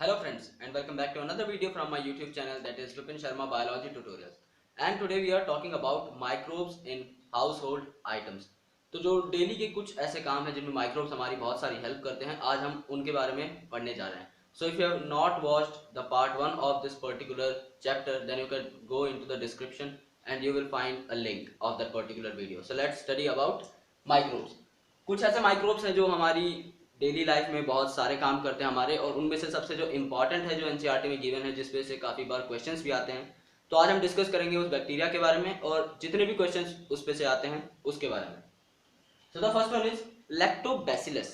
Hello friends and welcome back to another video from my YouTube channel, that is Vipin Sharma Biology Tutorials. And today we are talking about microbes in household items. तो जो daily के कुछ ऐसे काम हैं जिनमें microbes हमारी बहुत सारी हेल्प करते हैं, आज हम उनके बारे में पढ़ने जा रहे हैं. So if you have not watched the part 1 of this particular chapter, then you can go into the description and you will find a link of that particular video. So let's study about microbes. कुछ ऐसे microbes हैं जो हमारी daily life में बहुत सारे काम करते हैं हमारे, और उनमें से सबसे जो इम्पोर्टेंट है जो एनसीईआरटी में गिवन है, जिसपे से काफ़ी बार क्वेश्चंस भी आते हैं. तो आज हम डिस्कस करेंगे उस बैक्टीरिया के बारे में और जितने भी क्वेश्चंस उस पे से आते हैं उसके बारे में. So the first one is lactobacillus.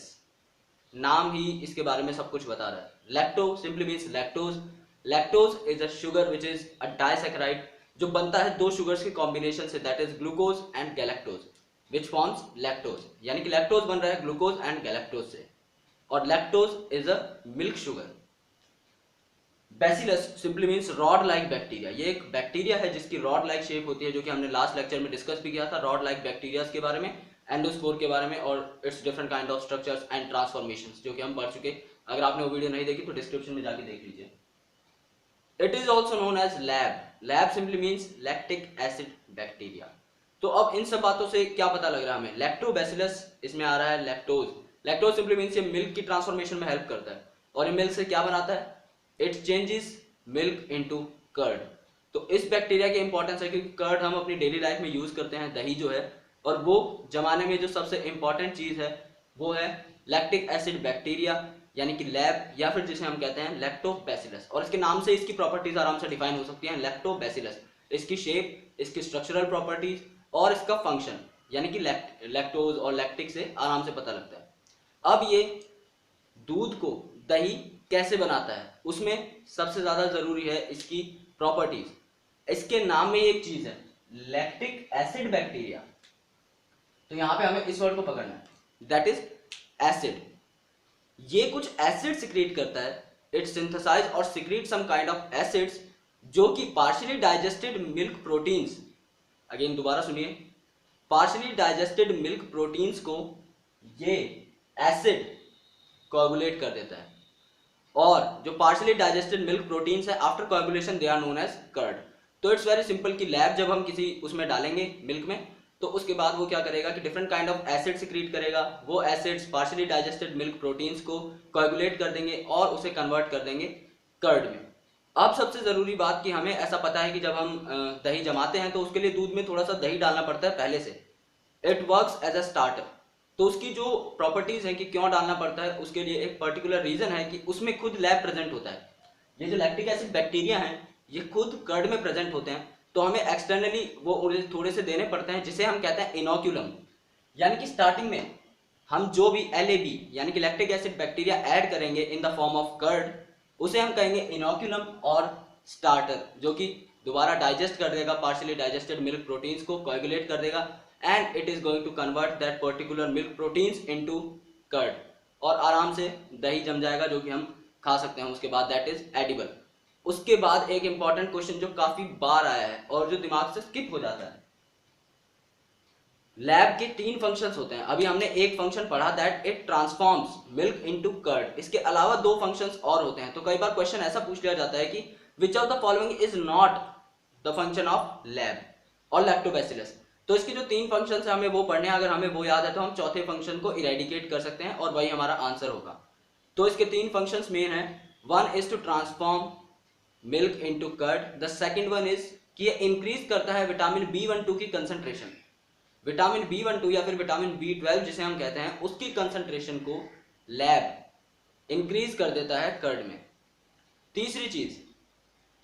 नाम ही इसके बारे में सब कुछ बता रहा है. Lacto simply means lactose. Lactose is a sugar which is a disaccharide जो बनता है दो शुगर्स के कॉम्बिनेशन से, that is glucose and galactose, which forms lactose. यानी कि लैक्टोज बन रहा है ग्लूकोज एंड गैलेक्टोज से, और lactose is a milk sugar. Bacillus simply means rod like bacteria. ये एक बैक्टीरिया है जिसकी रॉड लाइक शेप होती है, जो कि हमने लास्ट लेक्चर में डिस्कस भी किया था, रॉड लाइक बैक्टीरिया के बारे में, एंडोस्पोर के बारे में और it's different kind of structures and transformations, जो कि हम पढ़ चुके. अगर आपने वो वीडियो नहीं देखी तो डिस्क्रिप्शन में जाके देख लीजिए. It is also known as lab. Lab simply means lactic acid bacteria. तो अब इन सब बातों से क्या पता लग रहा है हमें? लैक्टोबैसिलस, इसमें आ रहा है लैक्टोज. लैक्टोज सिंपली मीन्स ये मिल्क की ट्रांसफॉर्मेशन में हेल्प करता है, और ये मिल्क से क्या बनाता है? It changes milk into curd. तो इस बैक्टीरिया की इंपॉर्टेंस है क्योंकि कर्ड हम अपनी डेली लाइफ में यूज करते हैं, दही जो है, और वो जमाने में जो सबसे इंपॉर्टेंट चीज है वो है लैक्टिक एसिड बैक्टीरिया, यानी कि लैब, या फिर जिसे हम कहते हैं लैक्टोबैसिलस. और इसके नाम से इसकी प्रॉपर्टीज आराम से डिफाइन हो सकती हैं. लैक्टोबैसिलस, इसकी शेप, इसकी स्ट्रक्चरल प्रॉपर्टीज और इसका फंक्शन, यानी कि लैक्टोज और लैक्टिक से आराम से पता लगता है. अब ये दूध को दही कैसे बनाता है, उसमें सबसे ज्यादा जरूरी है इसकी प्रॉपर्टीज. इसके नाम में एक चीज है लैक्टिक एसिड बैक्टीरिया. तो यहां पे हमें इस वर्ड को पकड़ना है, दैट इज एसिड. ये कुछ एसिड सिक्रीट करता है. इट सिंथेसाइज और secrete some kind of acids जो कि partially digested milk proteins, again दोबारा सुनिए, पार्शियली डाइजेस्टेड मिल्क प्रोटीन्स को ये एसिड कोएगुलेट कर देता है. और जो पार्शियली डाइजेस्टेड मिल्क प्रोटीन्स है, after coagulation they are known as curd. तो इट्स वेरी सिंपल कि लैब जब हम किसी उसमें डालेंगे मिल्क में, तो उसके बाद वो क्या करेगा कि different kind of acid secrete करेगा. वो acids partially digested milk proteins को कोएगुलेट कर देंगे और उसे कन्वर्ट कर देंगे कर्ड में. अब सबसे जरूरी बात कि हमें ऐसा पता है कि जब हम दही जमाते हैं तो उसके लिए दूध में थोड़ा सा दही डालना पड़ता है पहले से. It works as a starter. तो उसकी जो प्रॉपर्टीज है कि क्यों डालना पड़ता है, उसके लिए एक पर्टिकुलर रीजन है कि उसमें खुद लैब प्रेजेंट होता है. ये जो लैक्टिक एसिड बैक्टीरिया है ये खुद कर्ड में प्रेजेंट होते हैं, तो हमें एक्सटर्नली वो थोड़े से देने पड़ते हैं, जिसे हम कहते हैं इनोक्यूलम. यानी कि स्टार्टिंग में हम जो भी LAB यानी कि लैक्टिक एसिड बैक्टीरिया ऐड करेंगे in the form of curd, उसे हम कहेंगे इनोक्यूलम और स्टार्टर, जो कि दोबारा डाइजेस्ट कर देगा पार्शियली डाइजेस्टेड मिल्क प्रोटीन्स को, कोएगुलेट कर देगा, and it is going to convert that particular milk proteins into curd, और आराम से दही जम जाएगा जो कि हम खा सकते हैं उसके बाद, that is edible. उसके बाद एक इंपॉर्टेंट क्वेश्चन जो काफी बार आया है और जो दिमाग से स्किप हो जाता है, लैब के 3 फंक्शंस होते हैं. अभी हमने एक फंक्शन पढ़ा that it transforms milk into curd. इसके अलावा 2 फंक्शंस और होते हैं. तो कई बार क्वेश्चन ऐसा पूछ लिया जाता है कि which of the following is not the function of lab और लैक्टोबैसिलस. तो इसके जो 3 फंक्शंस है हमें वो पढ़ने हैं. अगर हमें वो याद है तो हम चौथे फंक्शन को इरेडिकेट कर सकते हैं और वही हमारा आंसर होगा. तो इसके 3 फंक्शंस मेन है. One is to transform milk into curd. The second one is कि ये इंक्रीज करता है विटामिन B12 की कंसंट्रेशन. विटामिन B12 या फिर विटामिन B12 जिसे हम कहते हैं, उसकी कंसंट्रेशन को लैब इंक्रीज कर देता है कर्ड में. तीसरी चीज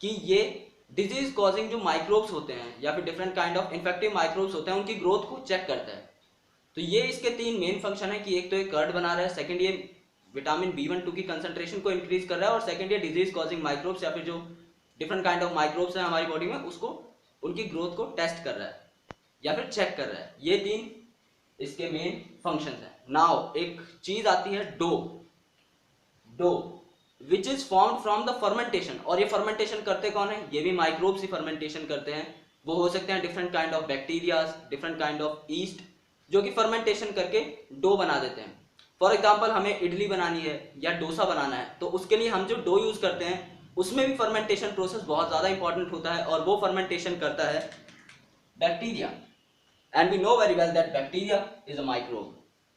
कि ये डिजीज कॉजिंग जो माइक्रोब्स होते हैं या फिर different kind of infective microbes होते हैं, उनकी ग्रोथ को चेक करता है. तो ये इसके 3 मेन फंक्शन है कि एक तो ये कर्ड बना रहा है, सेकंड ये विटामिन B12 की कंसंट्रेशन को इंक्रीज कर रहा है, और सेकंड ये डिजीज कॉजिंग माइक्रोब्स या फिर जो डिफरेंट काइंड ऑफ माइक्रोब्स हैं हमारी बॉडी में, उसको उनकी ग्रोथ को टेस्ट कर रहा है या फिर चेक कर रहा है. ये 3 इसके मेन फंक्शन है. नाउ एक चीज आती है dough which is formed from the fermentation. और ये फर्मेंटेशन करते कौन है? ये भी माइक्रोब्स ही फर्मेंटेशन करते हैं. वो हो सकते हैं different kind of bacterias, different kind of east, जो कि फर्मेंटेशन करके डो बना देते हैं. फॉर एग्जाम्पल हमें इडली बनानी है या डोसा बनाना है, तो उसके लिए हम जो डो यूज़ करते हैं उसमें भी फर्मेंटेशन प्रोसेस बहुत ज़्यादा इंपॉर्टेंट होता है, और वो फर्मेंटेशन करता है bacteria, and we know very well that bacteria is a microbe.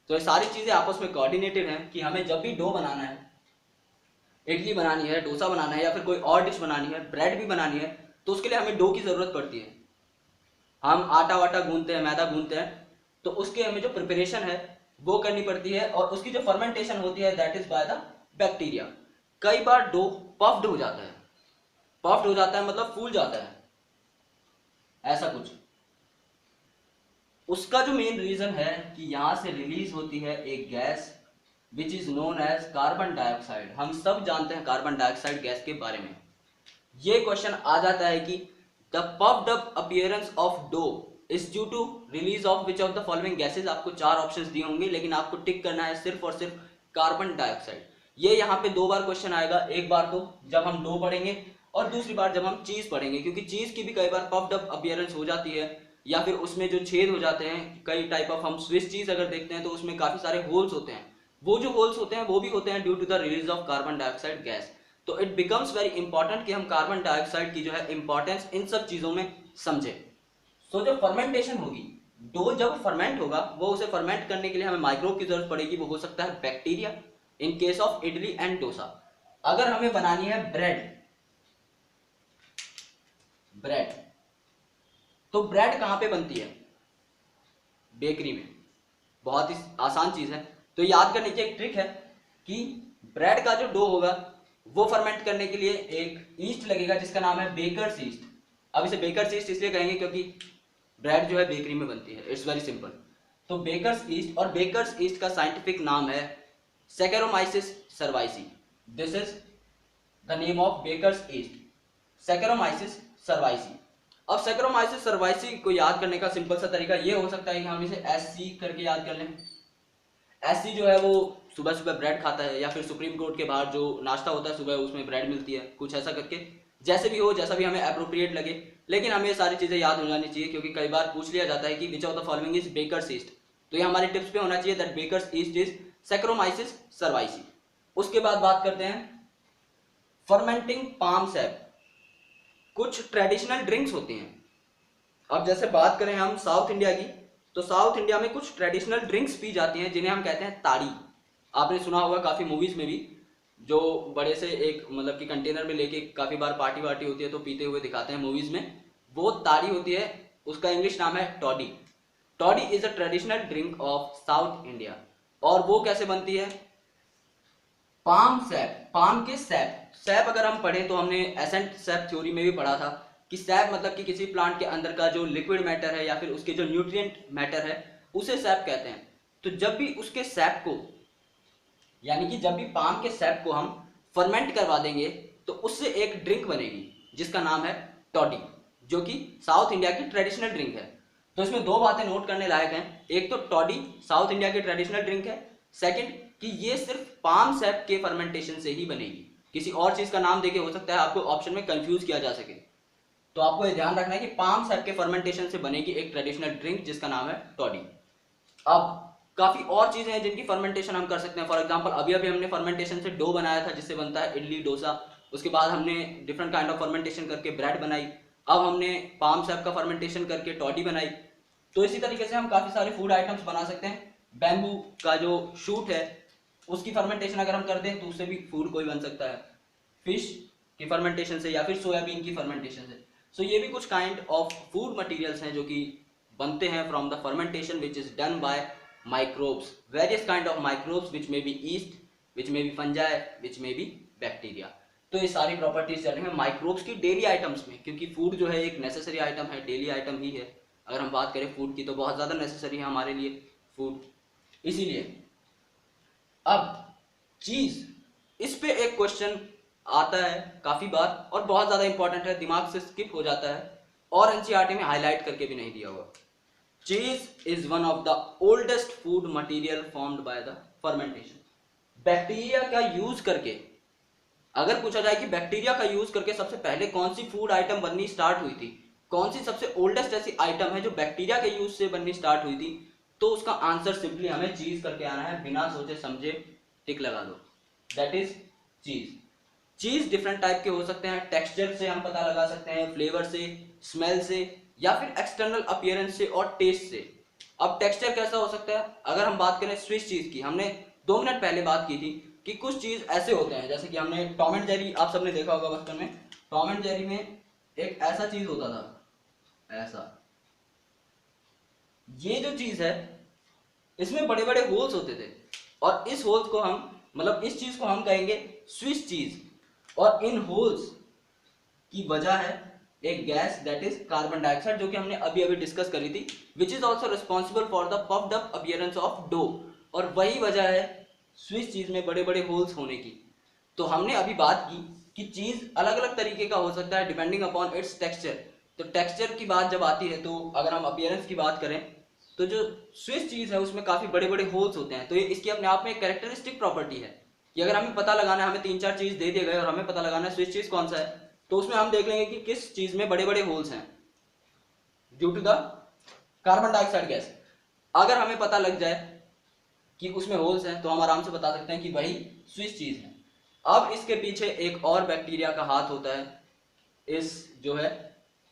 तो ये सारी चीज़ें आपस में कोऑर्डिनेटेड हैं कि हमें जब भी डो बनाना है, इडली बनानी है, डोसा बनाना है, या फिर कोई और डिश बनानी है, ब्रेड भी बनानी है, तो उसके लिए हमें डो की ज़रूरत पड़ती है। हम आटा वाटा गूंथते हैं, मैदा गूंथते हैं, तो उसके हमें जो प्रिपरेशन है वो करनी पड़ती है, और उसकी जो फर्मेंटेशन होती है that is by the bacteria. कई बार डो पफ्ड हो जाता है, पफ्ड हो जाता है मतलब फूल जाता है, ऐसा कुछ। उसका जो मेन रीजन है कि यहां से रिलीज होती है एक gas which is known as carbon dioxide. हम सब जानते हैं कार्बन डाइऑक्साइड गैस के बारे में। ये क्वेश्चन आ जाता है कि the puffed up appearance of dough is due to release of which of the following gases. आपको 4 ऑप्शंस दिए होंगे, लेकिन आपको टिक करना है सिर्फ और सिर्फ कार्बन डाइऑक्साइड। ये यहाँ पे 2 बार क्वेश्चन आएगा, एक बार तो जब हम डो पढ़ेंगे और दूसरी बार जब हम चीज पढ़ेंगे, क्योंकि चीज की भी कई बार पफ्ड अप अपीयरेंस हो जाती है, या फिर उसमें जो छेद हो जाते हैं। कई टाइप ऑफ हम स्विस चीज अगर देखते हैं तो उसमें काफी सारे होल्स होते हैं, वो जो होल्स होते हैं वो भी होते हैं due to the release of carbon dioxide gas. तो इट बिकम्स वेरी इंपॉर्टेंट कि हम कार्बन डाइऑक्साइड की जो है इंपॉर्टेंस इन सब चीजों में समझे। सो जो फर्मेंटेशन होगी, डो जब फर्मेंट होगा, वो उसे फर्मेंट करने के लिए हमें माइक्रोब की जरूरत पड़ेगी। वो हो सकता है bacteria in case of idli and dosa. अगर हमें बनानी है ब्रेड, तो ब्रेड कहां पे बनती है? बेकरी में। बहुत ही आसान चीज है। तो याद करने की एक ट्रिक है कि ब्रेड का जो डो होगा वो फर्मेंट करने के लिए एक ईस्ट लगेगा जिसका नाम है बेकर्स ईस्ट। अब इसे बेकर्स ईस्ट इसलिए कहेंगे क्योंकि ब्रेड जो है बेकरी में बनती है। It's very simple. तो बेकर्स ईस्ट, और बेकर्स ईस्ट का साइंटिफिक नाम है Saccharomyces cerevisiae. This is the name of baker's yeast, Saccharomyces cerevisiae. अब सैकेरोमाइसिस सर्वाइसी को याद करने का सिंपल सा तरीका ये हो सकता है कि हम इसे SC करके याद कर लें। SC जो है वो सुबह सुबह ब्रेड खाता है, या फिर सुप्रीम कोर्ट के बाहर जो नाश्ता होता है सुबह उसमें ब्रेड मिलती है, कुछ ऐसा करके। जैसे भी हो, जैसा भी हमें अप्रोप्रिएट लगे, लेकिन हमें ये सारी चीजें याद हो जानी चाहिए, क्योंकि कई बार पूछ लिया जाता है कि which of the following is baker's yeast. तो ये हमारे टिप्स पे होना चाहिए that baker's yeast is Saccharomyces cerevisiae. उसके बाद बात करते हैं फर्मेंटिंग पाम सैप। कुछ ट्रेडिशनल ड्रिंक्स होती हैं। अब जैसे बात करें हम साउथ इंडिया की, तो साउथ इंडिया में कुछ ट्रेडिशनल ड्रिंक्स पी जाती हैं जिन्हें हम कहते हैं ताड़ी। आपने सुना होगा काफी मूवीज में भी, जो बड़े से एक मतलब कि कंटेनर में लेके काफी बार पार्टी वार्टी होती है तो पीते हुए दिखाते हैं मूवीज में, वो ताड़ी होती है। उसका इंग्लिश नाम है toddy. Toddy is a traditional drink of south India. और वो कैसे बनती है? पाम सैप, पाम के सैप। सैप अगर हम पढ़ें तो हमने एसेंट सैप थ्योरी में भी पढ़ा था कि सैप मतलब कि किसी प्लांट के अंदर का जो लिक्विड मैटर है या फिर उसके जो न्यूट्रिएंट मैटर है उसे सैप कहते हैं। तो जब भी उसके सैप को, यानी कि जब भी पाम के सैप को हम फर्मेंट करवा देंगे तो उससे एक ड्रिंक बनेगी जिसका नाम है टॉडी, जो कि साउथ इंडिया की ट्रेडिशनल ड्रिंक है। तो इसमें 2 बातें नोट करने लायक हैं। एक तो टॉडी साउथ इंडिया की ट्रेडिशनल ड्रिंक है, सेकंड कि ये सिर्फ पाम सैप के फर्मेंटेशन से ही बनेगी। किसी और चीज का नाम देके हो सकता है आपको ऑप्शन में कंफ्यूज किया जा सके। तो आपको ये ध्यान रखना है कि पाम सैप के फर्मेंटेशन से बनेगी एक ट्रेडिशनल ड्रिंक जिसका नाम है टॉडी। अब काफी और चीजें हैं जिनकी फर्मेंटेशन हम कर सकते हैं। फॉर एग्जांपल अभी अभी हमने फर्मेंटेशन से डो बनाया था जिससे बनता है इडली डोसा। उसके बाद हमने डिफरेंट काइंड ऑफ फर्मेंटेशन करके ब्रेड बनाई। अब हमने पाम सैप का फर्मेंटेशन करके टॉडी बनाई। तो इसी तरीके से हम काफी सारे फूड आइटम्स बना सकते हैं। बैम्बू का जो शूट है उसकी फर्मेंटेशन अगर हम कर दें तो उससे भी फूड कोई बन सकता है, फिश की फर्मेंटेशन से या फिर सोयाबीन की फर्मेंटेशन से। सो ये भी कुछ काइंड ऑफ फूड मटेरियल्स हैं जो कि बनते हैं from the fermentation which is done by microbes, various kind of microbes which may be yeast, which may be fungi, which may be bacteria। तो ये सारी प्रॉपर्टीज चल रही हैं माइक्रोब्स की डेली आइटम्स में, क्योंकि फूड जो है एक नेसेसरी आइटम है, डेली आइटम ही है। अगर हम बात करें फूड की तो बहुत ज़्यादा नेसेसरी है हमारे लिए फूड। इसीलिए अब चीज, इस पे एक क्वेश्चन आता है काफ़ी बार और बहुत ज़्यादा इंपॉर्टेंट है, दिमाग से स्किप हो जाता है और एनसीईआरटी में हाईलाइट करके भी नहीं दिया हुआ। चीज is one of the oldest food material formed by the fermentation. Bacteria का यूज करके, अगर पूछा जाए कि बैक्टीरिया का यूज करके सबसे पहले कौन सी फूड आइटम बननी स्टार्ट हुई थी, कौन सी सबसे ओल्डेस्ट ऐसी आइटम है जो बैक्टीरिया के यूज से बननी स्टार्ट हुई थी, तो उसका आंसर सिंपली हमें चीज करके आना है, बिना सोचे समझे टिक लगा दो, दैट इज चीज। चीज डिफरेंट टाइप के हो सकते हैं, टेक्सचर से हम पता लगा सकते हैं, फ्लेवर से, स्मेल से, या फिर एक्सटर्नल अपीयरेंस से और टेस्ट से। अब टेक्सचर कैसा हो सकता है, अगर हम बात करें स्विस चीज की, हमने 2 मिनट पहले बात की थी कि कुछ चीज ऐसे होते हैं, जैसे कि हमने टॉम एंड जेरी, आप सबने देखा होगा बचपन में, टॉम एंड जेरी में एक ऐसा चीज होता था, ऐसा, ये जो चीज है इसमें बड़े बड़े होल्स होते थे, और इस होल्स को हम, मतलब इस चीज को हम कहेंगे स्विस चीज। और इन होल्स की वजह है एक gas, that is carbon dioxide, जो कि हमने अभी अभी डिस्कस करी थी, which is also responsible for the puffed up appearance of dough. और वही वजह है स्विस चीज में बड़े बड़े होल्स होने की। तो हमने अभी बात की कि चीज अलग अलग तरीके का हो सकता है डिपेंडिंग अपॉन इट्स टेक्सचर। तो टेक्सचर की बात जब आती है, तो अगर हम अपीयरेंस की बात करें, तो जो स्विस चीज है उसमें काफी बड़े बड़े होल्स होते हैं। तो ये इसकी अपने आप में एक कैरेक्टरिस्टिक प्रॉपर्टी है कि अगर हमें पता लगाना है, हमें 3-4 चीज दे दिए गए और हमें पता लगाना है स्विस चीज कौन सा है, तो उसमें हम देख लेंगे कि किस चीज में बड़े बड़े होल्स हैं due to the carbon dioxide gas. अगर हमें पता लग जाए कि उसमें होल्स हैं तो हम आराम से बता सकते हैं कि वही स्विस चीज है। अब इसके पीछे एक और बैक्टीरिया का हाथ होता है इस जो है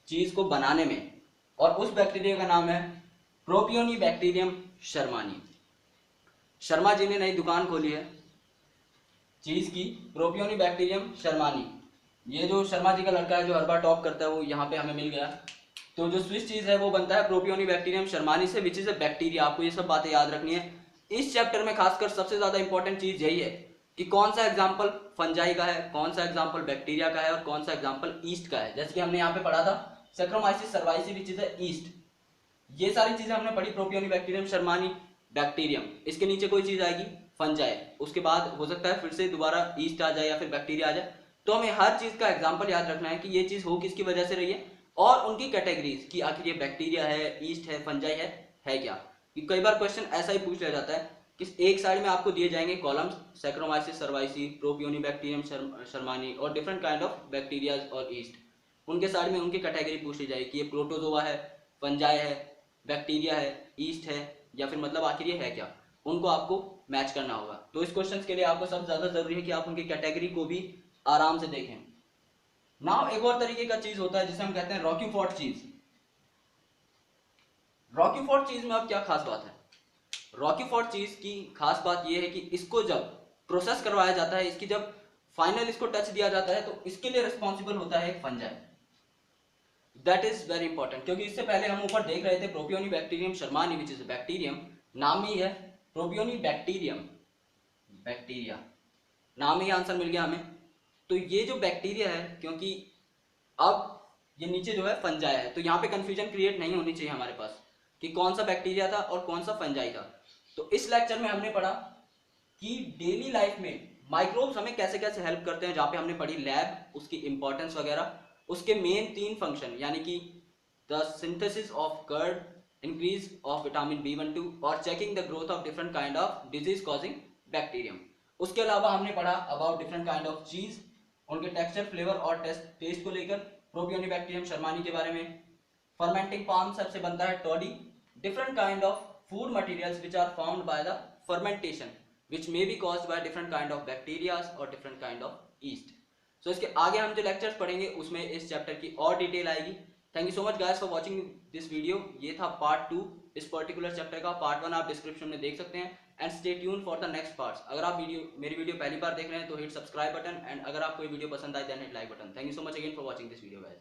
चीज को बनाने में, और उस बैक्टीरिया का नाम है प्रोपियोनी बैक्टीरियम शर्मानी। शर्मा जी ने नई दुकान खोली है चीज की, प्रोपियोनी बैक्टीरियम शर्मानी। ये जो शर्मा जी का लड़का है जो हर बार टॉप करता है, वो यहाँ पे हमें मिल गया। तो जो स्विस चीज है वो बनता है प्रोपियोनी बैक्टीरियम शर्मानी से, विच इज अ बैक्टीरिया। आपको ये सब बातें याद रखनी है। इस चैप्टर में खासकर सबसे ज्यादा इंपॉर्टेंट चीज यही है कि कौन सा एग्जाम्पल फंजाई का है, कौन सा एग्जाम्पल बैक्टीरिया का है, और कौन सा एग्जाम्पल ईस्ट का है। जैसे कि हमने यहाँ पे पढ़ा था Saccharomyces cerevisiae which is a yeast. ये सारी चीजें हमने पढ़ी, प्रोपियोनी बैक्टीरियम शर्मानी बैक्टीरियम, इसके नीचे कोई चीज आएगी फंजाई, उसके बाद हो सकता है फिर से दोबारा ईस्ट आ जाए या फिर बैक्टीरिया आ जाए। तो हमें हर चीज का एग्जाम्पल याद रखना है कि ये चीज हो किसकी वजह से रही है, और उनकी कैटेगरीज कि आखिर ये बैक्टीरिया है, ईस्ट है, फंजाई है क्या। कि कई बार क्वेश्चन ऐसा ही पूछ लिया जाता है कि एक साइड में आपको दिए जाएंगे कॉलम्स, सेक्रोमाइसिस सर्वाइसी, प्रोपियोनी बैक्टीरियम शर्मानी और डिफरेंट काइंड ऑफ बैक्टीरिया और ईस्ट, उनके साइड में उनकी कैटेगरी पूछ ली जाएगी कि ये प्रोटोजोआ है, फंजाई है, बैक्टीरिया है, ईस्ट है, या फिर मतलब आखिर ये है क्या। उनको आपको मैच करना होगा। तो इस क्वेश्चन के लिए आपको सबसे ज्यादा जरूरी है कि आप उनकी कैटेगरी को भी आराम से देखें। नाउ एक और तरीके का चीज होता है जिसे हम कहते हैं रॉकीफोर्ट चीज। रॉकीफोर्ट चीज में अब क्या खास बात है, रॉकीफोर्ट चीज की खास बात यह है कि इसको जब प्रोसेस करवाया जाता है, इसकी जब फाइनल इसको टच दिया जाता है, तो इसके लिए रिस्पॉन्सिबल होता है एक fungi. That is very important, क्योंकि इससे पहले हम ऊपर देख रहे थे Propionibacterium shermanii which is bacterium, नाम ही है प्रोपियोनी बैक्टीरियम, बैक्टीरिया, नाम ही आंसर मिल गया हमें। तो ये जो बैक्टीरिया है, क्योंकि अब ये नीचे जो है फंजाई है, तो यहाँ पे कंफ्यूजन क्रिएट नहीं होनी चाहिए हमारे पास कि कौन सा बैक्टीरिया था और कौन सा फंजाई था। तो इस लेक्चर में हमने पढ़ा कि डेली लाइफ में माइक्रोब्स हमें कैसे कैसे हेल्प करते हैं, जहाँ पे हमने पढ़ी लैब, उसकी इंपॉर्टेंस वगैरह, उसके मेन 3 फंक्शन, यानी कि the synthesis of curd, increase of vitamin B12 और checking the growth of different kind of disease causing bacterium. उसके अलावा हमने पढ़ा अबाउट डिफरेंट काइंड ऑफ चीज, उनके टेक्सचर, फ्लेवर और टेस्ट को लेकर, प्रोपियोनी बैक्टीरियम शर्मानी के बारे में, फर्मेंटिंग पाम सबसे बनता है toddy, different kind of food materials which are formed by the fermentation which may be caused by different kind of bacteria or different kind of yeast. So इसके आगे हम जो लेक्चर्स पढ़ेंगे उसमें इस चैप्टर की और डिटेल आएगी। Thank you so much guys for watching this video. ये था पार्ट 2 इस पर्टिकुलर चैप्टर का। पार्ट 1 आप डिस्क्रिप्शन में देख सकते हैं, and stay tune for the next parts. अगर आप मेरी वीडियो पहली बार देख रहे हैं तो हिट सब्सक्राइब बटन, एंड अगर आपको ये वीडियो पसंद आए then hit like button. Thank you so much again for watching this video guys.